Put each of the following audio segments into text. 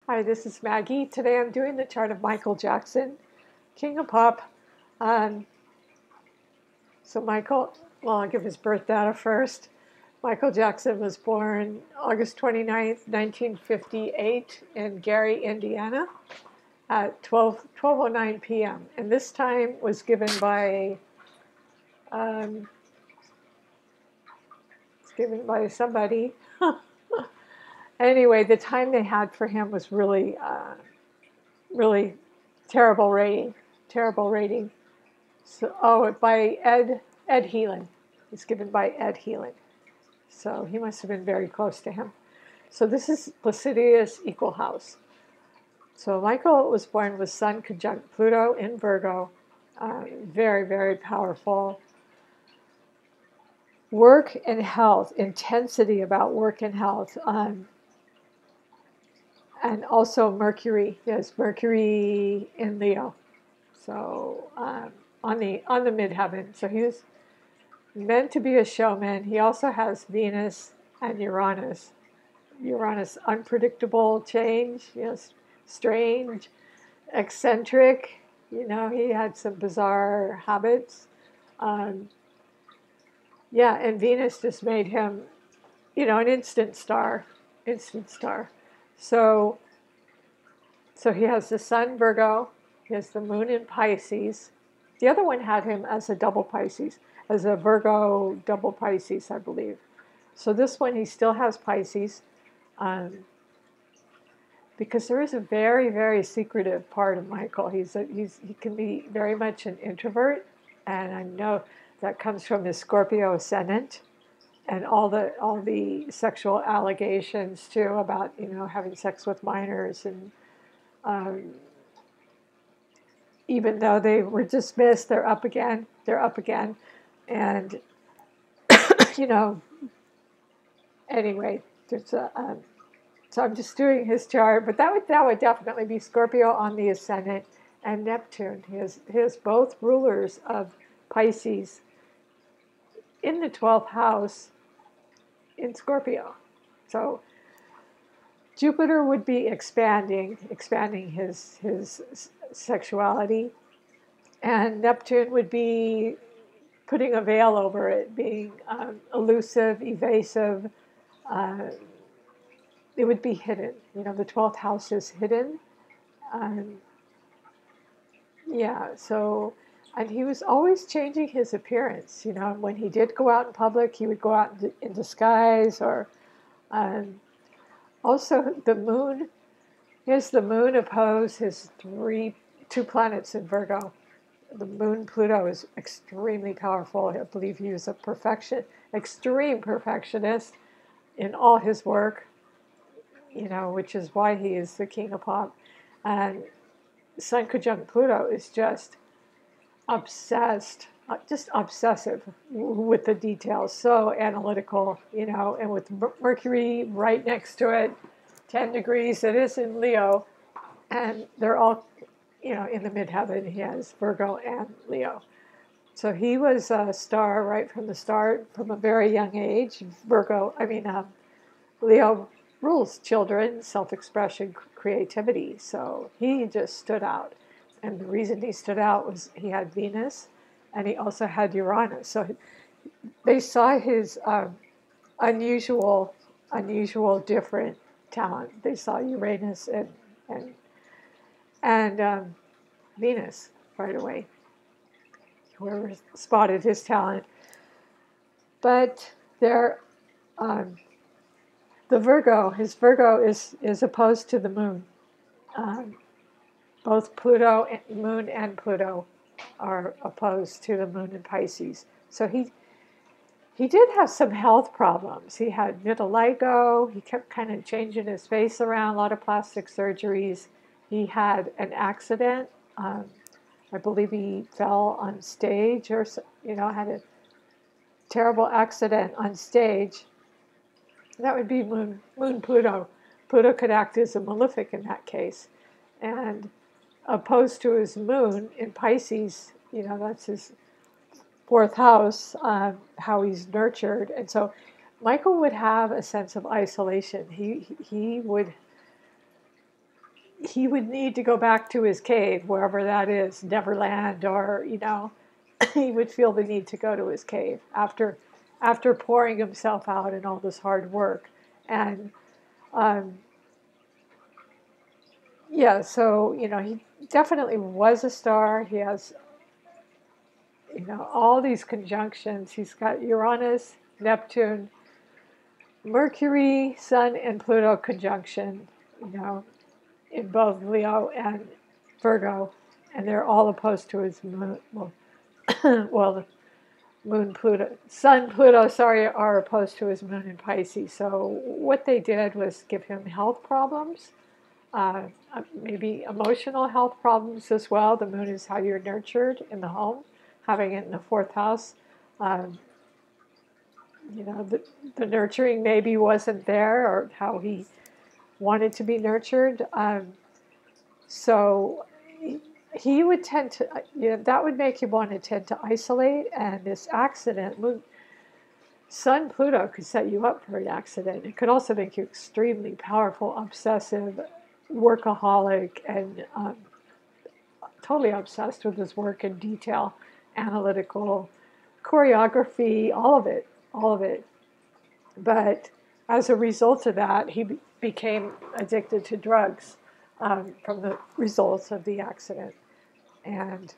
Hi, this is Maggie. Today I'm doing the chart of Michael Jackson, King of Pop. Um, I'll give his birth data first. Michael Jackson was born August 29th, 1958 in Gary, Indiana at 12:09 p.m. And this time was given by um, somebody. Anyway, the time they had for him was really terrible rating. Terrible rating. By Ed Heelan. It's given by Ed Heelan. So he must have been very close to him. So this is Placidius equal house. So Michael was born with Sun conjunct Pluto in Virgo. Very, very powerful. Work and health, intensity about work and health. And also Mercury. Yes, Mercury in Leo. So on the midheaven. So he was meant to be a showman. He also has Venus and Uranus. Uranus, unpredictable change, strange, eccentric. He had some bizarre habits. And Venus just made him, an instant star. So he has the Sun Virgo. He has the Moon in Pisces. The other one had him as a double Pisces, as a Virgo double Pisces, I believe. So this one, he still has Pisces, because there is a very, very secretive part of Michael. He can be very much an introvert, and I know that comes from his Scorpio ascendant, and all the sexual allegations too about having sex with minors, and even though they were dismissed, they're up again, and anyway, so I'm just doing his chart, but that would definitely be Scorpio on the ascendant and Neptune. He has both rulers of Pisces in the 12th house in Scorpio. So Jupiter would be expanding his sexuality, and Neptune would be putting a veil over it, being elusive, evasive. It would be hidden. The 12th house is hidden. And he was always changing his appearance. When he did go out in public, he would go out in disguise, or also the moon. Here's the moon oppose his two planets in Virgo. The moon Pluto is extremely powerful. I believe he was extreme perfectionist in all his work, which is why he is the king of pop. And Sun conjunct Pluto is just obsessive with the details, so analytical, and with Mercury right next to it, 10 degrees, it is in Leo, and they're all, in the midheaven. He has Virgo and Leo. So he was a star right from the start, from a very young age. Leo rules children, self-expression, creativity. So he just stood out. And the reason he stood out was he had Venus, and he also had Uranus. So they saw his unusual, different talent. They saw Uranus and Venus right away. Whoever spotted his talent. But his Virgo is opposed to the moon. Both Moon and Pluto are opposed to the moon in Pisces. So he did have some health problems. He had vitiligo. He kept kind of changing his face around, a lot of plastic surgeries. He had an accident. I believe he fell on stage, or had a terrible accident on stage. That would be Moon Pluto. Pluto could act as a malefic in that case. And opposed to his moon in Pisces, that's his fourth house, how he's nurtured. And so Michael would have a sense of isolation. He would he would need to go back to his cave, wherever that is, Neverland, or, he would feel the need to go to his cave after pouring himself out in all this hard work. And um, yeah, so, he definitely was a star. He has, all these conjunctions. He's got Uranus, Neptune, Mercury, Sun, and Pluto conjunction, in both Leo and Virgo, and they're all opposed to his moon. Well, the moon, Pluto, Sun, Pluto, sorry, are opposed to his moon in Pisces. So what they did was give him health problems, maybe emotional health problems as well. The moon is how you're nurtured in the home, having it in the fourth house. Um, the nurturing maybe wasn't there, or how he wanted to be nurtured. So he would tend to, that would make you want to tend to isolate. And this accident, Sun Pluto could set you up for an accident. It could also make you extremely powerful, obsessive, workaholic, and totally obsessed with his work in detail, analytical, choreography, all of it, all of it. But as a result of that, he became addicted to drugs from the results of the accident. And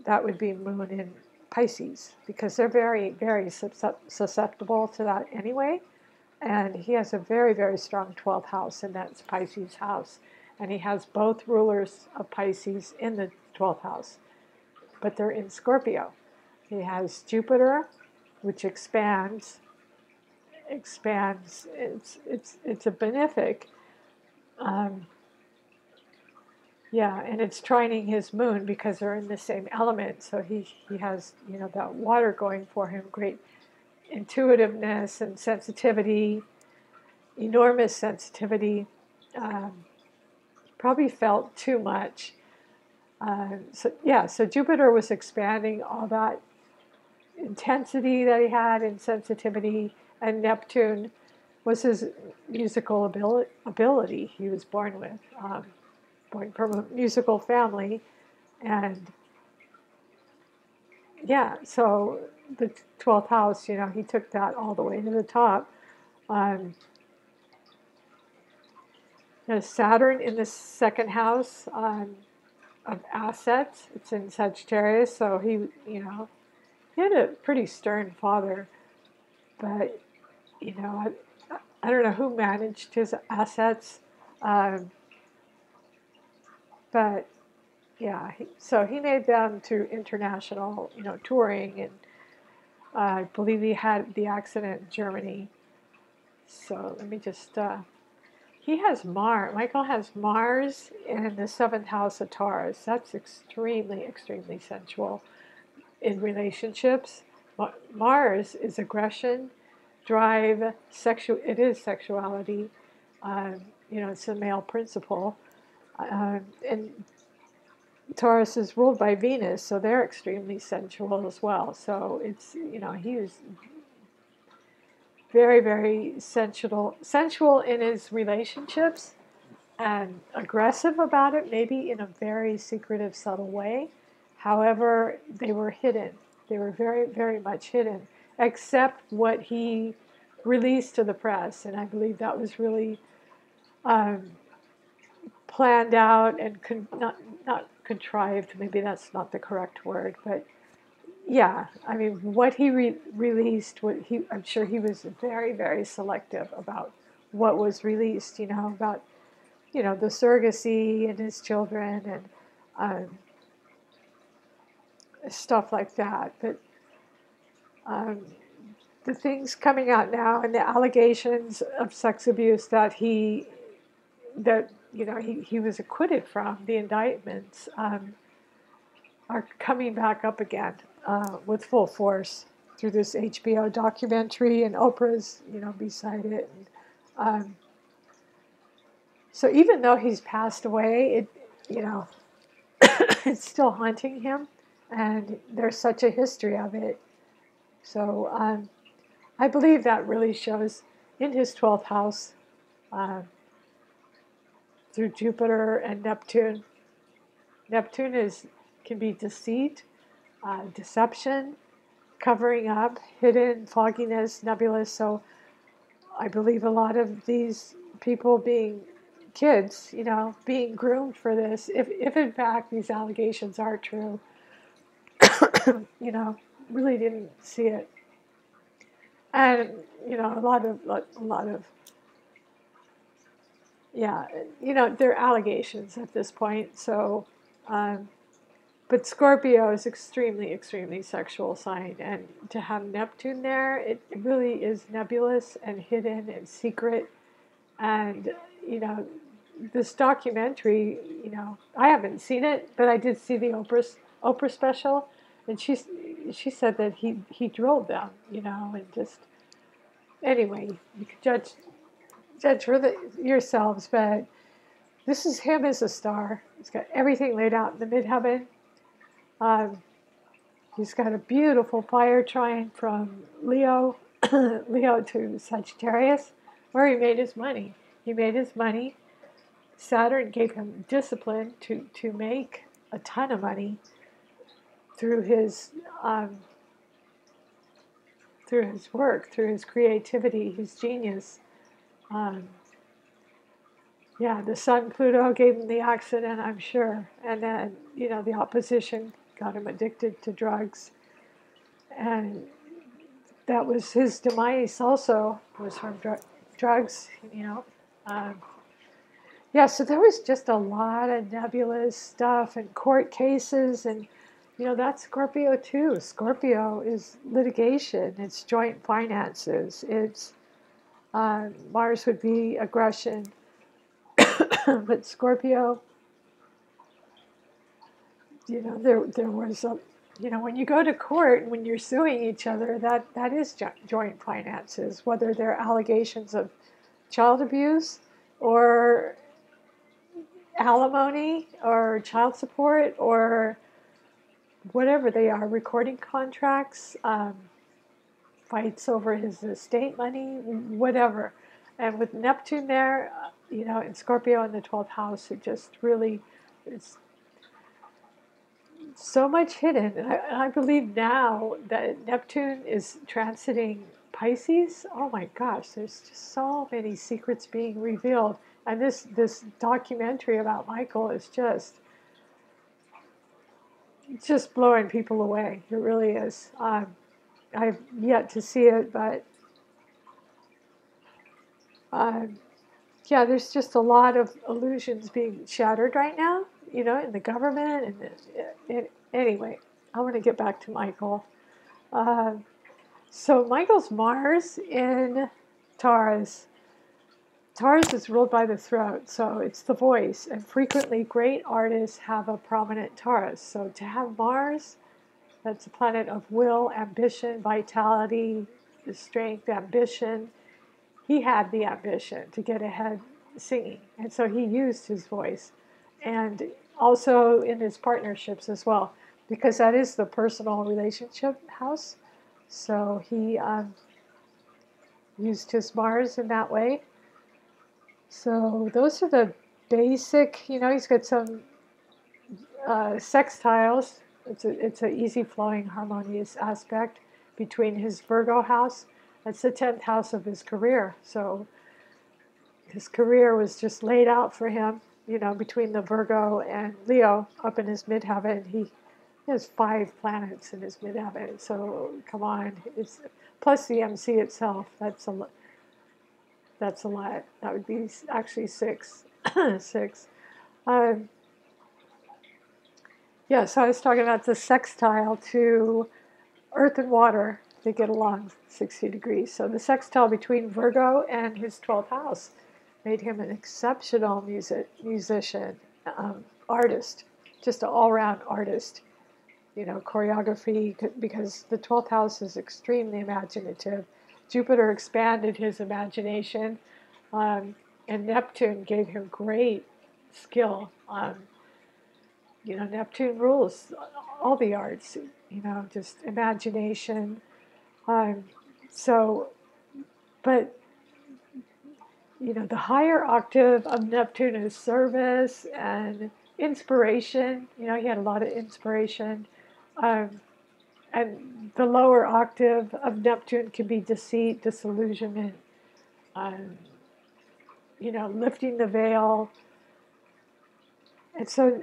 that would be moon in Pisces, because they're very, very susceptible to that anyway. And he has a very, very strong 12th house, and that's Pisces house. And he has both rulers of Pisces in the 12th house, but they're in Scorpio. He has Jupiter, which expands. It's a benefic. And it's trining his moon because they're in the same element. So he has, that water going for him, great intuitiveness and sensitivity, enormous sensitivity. Probably felt too much. So Jupiter was expanding all that intensity that he had in sensitivity, and Neptune was his musical ability he was born with, born from a musical family. And so the 12th house, he took that all the way to the top. There's Saturn in the second house of assets. It's in Sagittarius, so he had a pretty stern father, but I don't know who managed his assets, but so he made them through international, touring, and I believe he had the accident in Germany. So let me just. He has Mars. Michael has Mars in the 7th house of Taurus. That's extremely, extremely sensual in relationships. Mars is aggression, drive, It is sexuality. It's a male principle. And Taurus is ruled by Venus, so they're extremely sensual as well. So it's, he was very, very sensual in his relationships, and aggressive about it, maybe in a very secretive, subtle way. However, they were hidden. They were very, very much hidden, except what he released to the press. And I believe that was really planned out and not contrived. Maybe that's not the correct word, but what he released, I'm sure he was very, very selective about what was released, about, the surrogacy and his children, and stuff like that. But the things coming out now, and the allegations of sex abuse that he was acquitted from, the indictments, are coming back up again with full force through this HBO documentary, and Oprah's, beside it. And, so even though he's passed away, it's still haunting him, and there's such a history of it. So I believe that really shows in his 12th house through Jupiter and Neptune. Neptune can be deceit, deception, covering up, hidden, fogginess, nebulous. So I believe a lot of these people being kids, being groomed for this, if in fact these allegations are true, really didn't see it. And, a lot of, yeah, they're allegations at this point. So, but Scorpio is extremely, extremely sexual sign. And to have Neptune there, it really is nebulous and hidden and secret. And, this documentary, I haven't seen it, but I did see the Oprah special. And she said that he drilled them, and just, anyway, you can judge for yourselves, but this is him as a star. He's got everything laid out in the midheaven. He's got a beautiful fire trine from Leo, Leo to Sagittarius, where he made his money. He made his money. Saturn gave him discipline to make a ton of money through his work, through his creativity, his genius. The Sun Pluto gave him the accident, I'm sure. And then, the opposition got him addicted to drugs. And that was his demise also, was from drugs, so there was just a lot of nebulous stuff and court cases. And, that's Scorpio too. Scorpio is litigation. It's joint finances. It's, Mars would be aggression. But Scorpio, there was a, when you go to court, when you're suing each other, that is joint finances, whether they're allegations of child abuse or alimony or child support or whatever they are, recording contracts, fights over his estate money, whatever. And with Neptune there, in Scorpio in the 12th house, it just really is so much hidden. And I believe now that Neptune is transiting Pisces. Oh my gosh, there's just so many secrets being revealed. And this documentary about Michael is just blowing people away. It really is. I've yet to see it, but there's just a lot of illusions being shattered right now, in the government. And anyway, I want to get back to Michael. So Michael's Mars in Taurus. Taurus is ruled by the throat, so it's the voice. And frequently, great artists have a prominent Taurus. So to have Mars, that's a planet of will, ambition, vitality, strength, ambition. He had the ambition to get ahead singing, and so he used his voice, and also in his partnerships as well, because that is the personal relationship house. So he used his Mars in that way. So those are the basic, he's got some sextiles. It's an easy flowing, harmonious aspect between his Virgo house. That's the 10th house of his career. So his career was just laid out for him, between the Virgo and Leo up in his midheaven. He has 5 planets in his midheaven. So come on, it's plus the MC itself. That's a lot. That would be actually 6. 6. So I was talking about the sextile to Earth and water. They get along 60 degrees. So the sextile between Virgo and his 12th house made him an exceptional musician, artist, just an all-round artist. Choreography, because the 12th house is extremely imaginative. Jupiter expanded his imagination, and Neptune gave him great skill. Neptune rules all the arts, just imagination. But the higher octave of Neptune is service and inspiration. He had a lot of inspiration. Um, and the lower octave of Neptune can be deceit, disillusionment, um, lifting the veil. And so,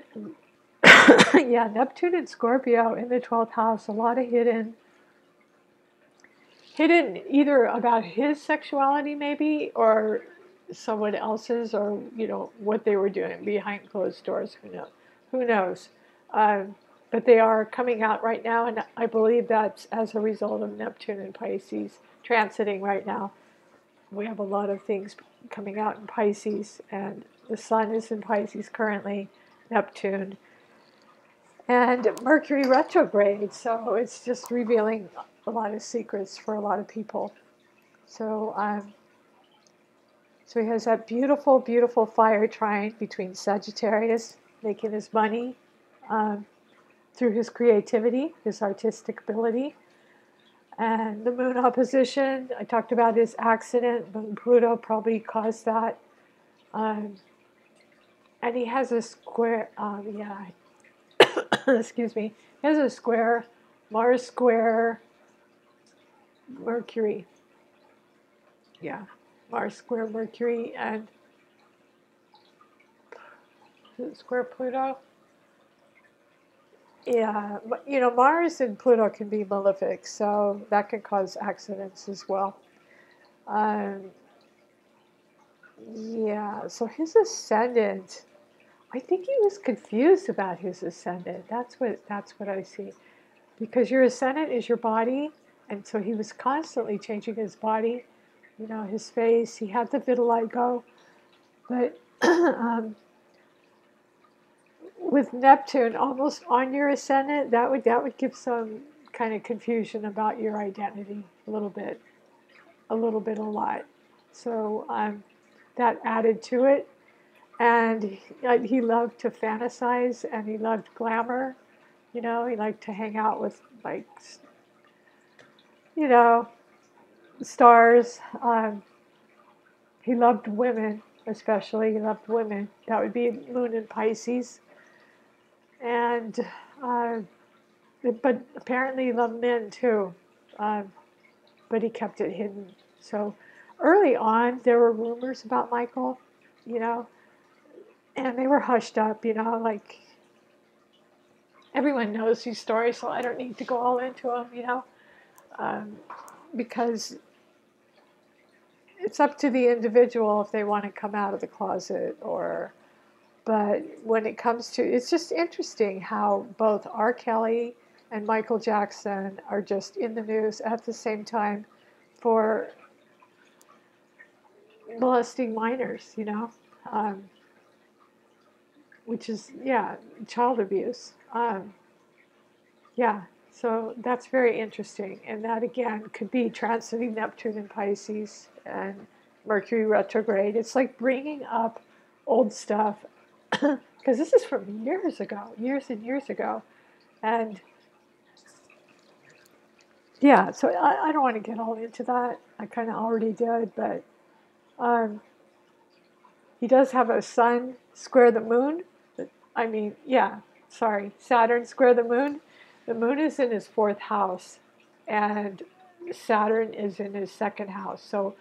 yeah, Neptune and Scorpio in the 12th house, a lot of hidden either about his sexuality maybe, or someone else's, or what they were doing behind closed doors. Who knows. But they are coming out right now, and I believe that's as a result of Neptune and Pisces transiting right now. We have a lot of things coming out in Pisces, and the sun is in Pisces currently, Neptune, and Mercury retrograde. So it's just revealing a lot of secrets for a lot of people. So he has that beautiful, beautiful fire trine between Sagittarius, making his money through his creativity, his artistic ability. And the moon opposition, I talked about his accident. Moon Pluto probably caused that. And he has a square, excuse me, he has a square, Mars square Mercury. Yeah, Mars square Mercury and square Pluto. Yeah, but Mars and Pluto can be malefic, so that can cause accidents as well. Um, yeah, so his ascendant, I think he was confused about his ascendant. That's what I see, because your ascendant is your body, and so he was constantly changing his body, his face. He had the vitiligo, but with Neptune almost on your ascendant, that would give some kind of confusion about your identity a little bit, a lot. So that added to it, and he loved to fantasize, and he loved glamour. He liked to hang out with you know, stars. He loved women, especially. He loved women. That would be Moon in Pisces. And, but apparently he loved men too. But he kept it hidden. So early on, there were rumors about Michael, and they were hushed up, like everyone knows these stories, so I don't need to go all into them, because it's up to the individual if they want to come out of the closet but when it comes to, it's just interesting how both R. Kelly and Michael Jackson are just in the news at the same time for molesting minors, which is, child abuse. So that's very interesting. And that, again, could be transiting Neptune in Pisces and Mercury retrograde. It's like bringing up old stuff, because this is from years and years ago. And yeah, so I don't want to get all into that. I kind of already did, but he does have a sun square the moon. Saturn square the moon. The moon is in his 4th house, and Saturn is in his 2nd house. So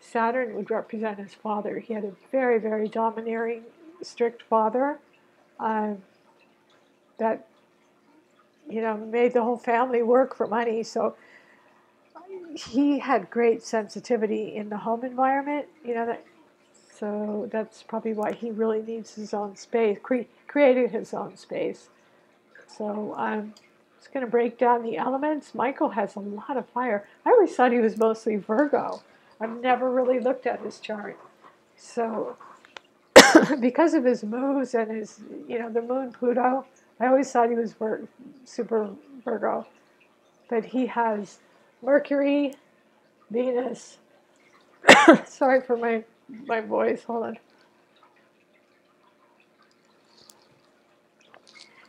Saturn would represent his father. He had a very, very domineering, strict father that, made the whole family work for money. So he had great sensitivity in the home environment, so that's probably why he really needs his own space, created his own space. So I'm just going to break down the elements. Michael has a lot of fire. I always thought he was mostly Virgo. I've never really looked at his chart. So because of his moves and his, the moon Pluto, I always thought he was super Virgo. But he has Mercury, Venus. Sorry for my voice. Hold on.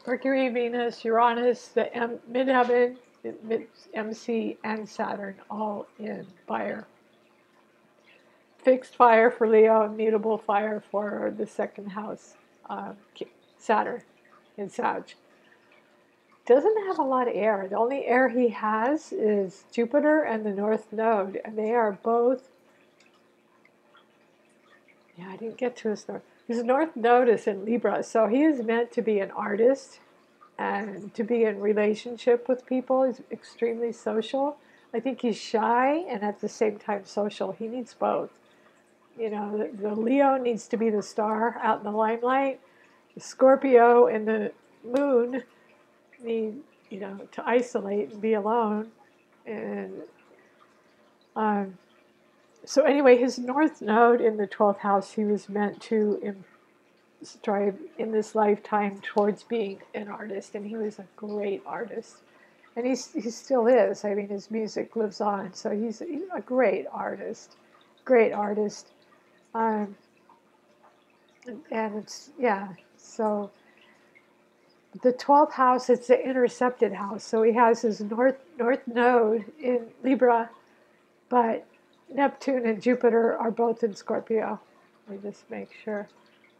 Mercury, Venus, Uranus, the midheaven, MC, and Saturn all in fire. fixed fire for Leo and mutable fire for the second house, Saturn in Sag. Doesn't have a lot of air. The only air he has is Jupiter and the North Node, and they are both. Yeah, I didn't get to his North. His North Node is in Libra, so he is meant to be an artist and to be in relationship with people. He's extremely social. I think he's shy and at the same time social. He needs both. You know, the Leo needs to be the star out in the limelight. The Scorpio and the Moon need, you know, to isolate and be alone. And so anyway, his North Node in the 12th house, he was meant to strive in this lifetime towards being an artist, and he was a great artist. And he still is. I mean, his music lives on, so he's a great artist. Great artist. And it's, yeah, so the 12th house, it's the intercepted house. So he has his North Node in Libra, but Neptune and Jupiter are both in Scorpio. Let me just make sure.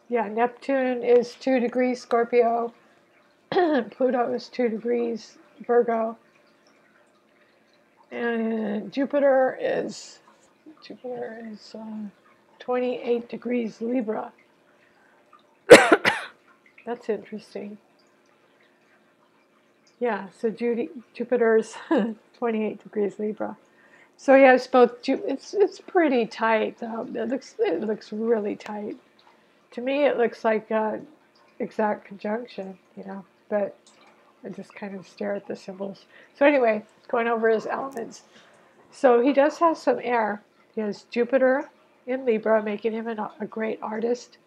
Yeah, Neptune is 2 degrees Scorpio. Pluto is 2 degrees Virgo. And Jupiter is 28 degrees Libra. That's interesting. Yeah, so Jupiter's 28 degrees Libra. So he has both. It's pretty tight though. It looks really tight. To me, it looks like exact conjunction, you know. But I just kind of stare at the symbols. So anyway, going over his elements. So he does have some air. He has Jupiter in Libra, making him a great artist.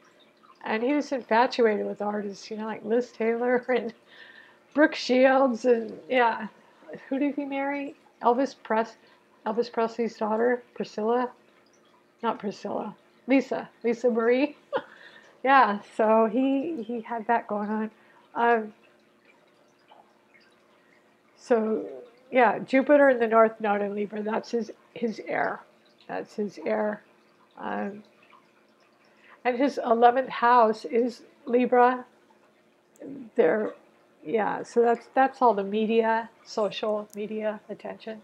And he was infatuated with artists, you know, like Liz Taylor and Brooke Shields, and yeah, who did he marry? Elvis Presley's daughter, Lisa Marie. Yeah, so he had that going on. So yeah, Jupiter in the North Node in Libra. That's his air. That's his air. And his 11th house is Libra. There, yeah. So that's all the media, social media attention.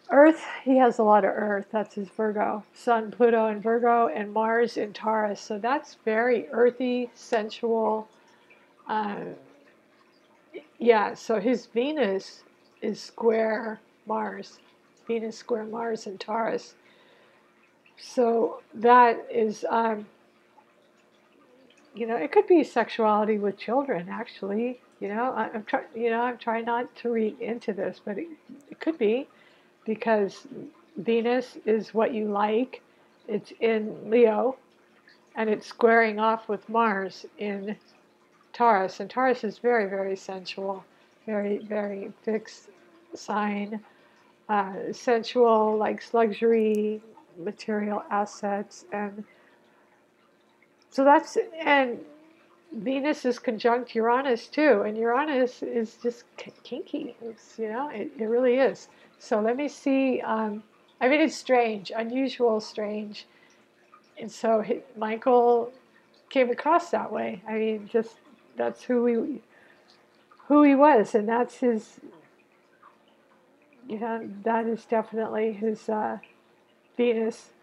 Earth, he has a lot of Earth. That's his Virgo. Sun, Pluto in Virgo, and Mars in Taurus. So that's very earthy, sensual. Yeah, so his Venus is square Mars. Venus square Mars in Taurus. So that is, you know, it could be sexuality with children, actually. I'm trying not to read into this, but it could be. Because Venus is what you like. It's in Leo, and it's squaring off with Mars in Taurus. And Taurus is very, very sensual, very, very fixed sign. Sensual, likes luxury, material assets. And so and Venus is conjunct Uranus too. And Uranus is just kinky. It really is. So let me see. I mean, it's strange, unusual, strange. And so Michael came across that way. I mean, just that's who he was, and that's his. That is definitely his Venus.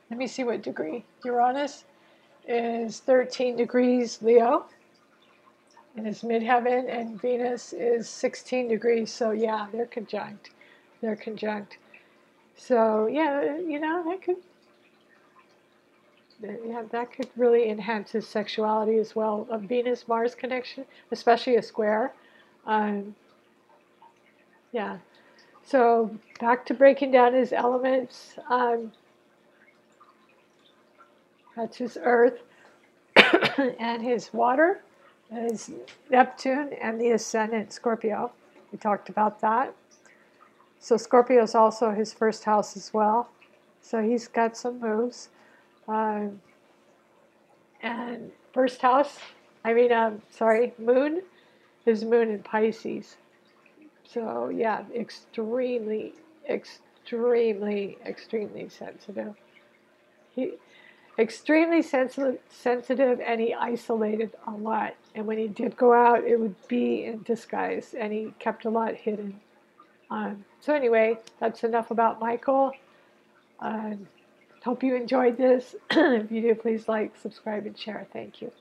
Let me see what degree. Uranus is 13 degrees Leo. In his midheaven, and Venus is 16 degrees. So yeah, they're conjunct. So yeah, that could really enhance his sexuality as well. A Venus-Mars connection, especially a square. Yeah. So back to breaking down his elements. That's his Earth and his water. Is Neptune and the ascendant Scorpio. We talked about that. So Scorpio is also his first house as well. So he's got some moves. And first house, moon, his moon in Pisces. So yeah, extremely extremely sensitive. He extremely sensitive, and he isolated a lot. And when he did go out, it would be in disguise, and he kept a lot hidden. So anyway, that's enough about Michael. Hope you enjoyed this. If you do, please like, subscribe, and share. Thank you.